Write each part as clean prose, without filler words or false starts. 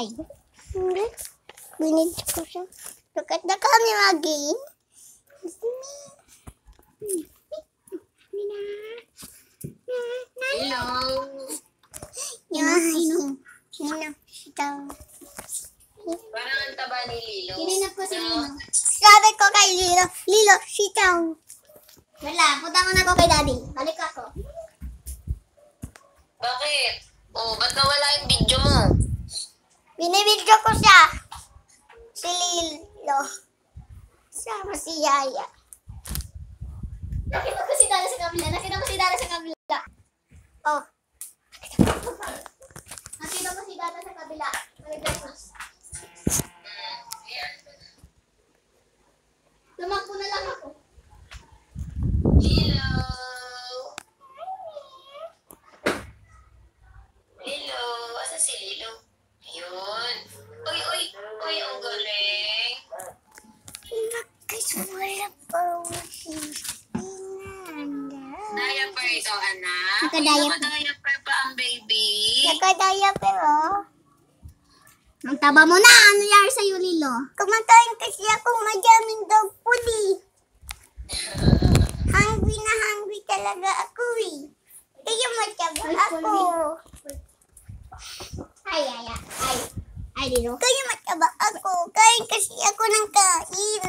Ay. Hindi. Binid ko siya. Look at the camera again. Hello. Parang ang taba ni Lilo. Kininap ko si Lilo. Sabi ko kay Lilo, Lilo, sit down. Wala, punta muna ako kay Daddy. Balik ako. Bakit? Oh, ba't nawala yung video mo? Binibidyo ko siya. Si Lilo. Sama si Yaya. Nakita ko si Dada sa kabila. Nakita ko si Dada sa kabila. Oh, Nakita ko si Dada sa kabila. Tumakbo na lang ako. Hello. Hello. Asa si Lilo? Ayun. Uy, uy. Uy, ang galing. bakit wala pa Diaper ito, anak. Naka-diaper. Naka-diaper pa ang baby. Nagkadaya pero, Ang taba mo na. Ano nangyari sa'yo, Lilo? kumakain kasi ako madaming dog food eh. Hungry na hungry talaga ako eh. Kaya mataba ako. Ay, ay, ay. Ay, ay, Lilo. Kaya mataba ako. Kain kasi ako ng kain.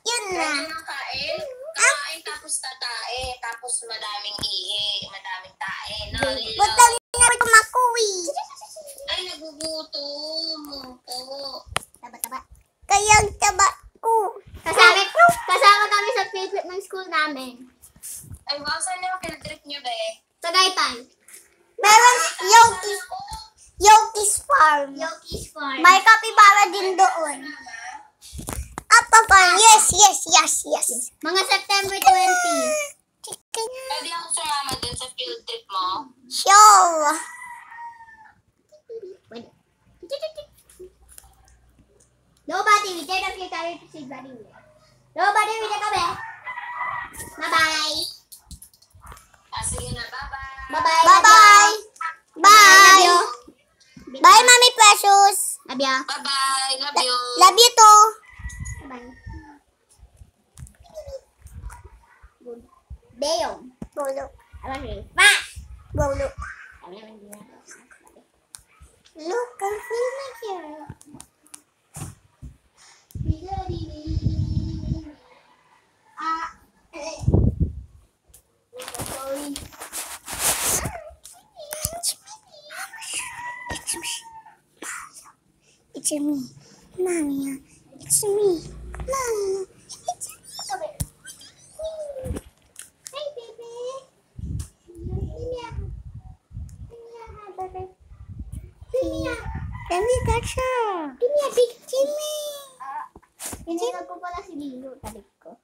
Yun na. Kaya nang kain? Kakain tapos tatae. Tapos madaming ihi. Madaming tae. No, Lilo? Butang na ako eh. Ay, nagugutom. Oo. Taba-taba. Kaya ang taba ko. Kasama kami sa field trip ng school namin. Ay, wow, saan yung field trip niyo, be? Tagaytay. Meron Yoki's Farm. Yoki's Farm. May kapibara din doon. Apa Farm. Yes, yes, yes, yes. Mga September 20. Chicken. Pwede ako sumama dun sa field trip mo? Show. Nobody will take us carry to see Buddy. Nobody will take us. Bye-bye. Ah, sige na, bye-bye. Bye-bye. Bye-bye. Bye. Bye, Mami Precious. Love you. Bye-bye. Love you. Love you too. Bye-bye. Good. Deo. Bolo. Alam mo. Ma! Bolo. Alam mo. Look, I'm filming here. It's me, Mommy. It's me, Mommy. It's me. Hey, baby. Let me catch her. Give me a big Jimmy. Hindi ko pala si Lilo. Tarik ko.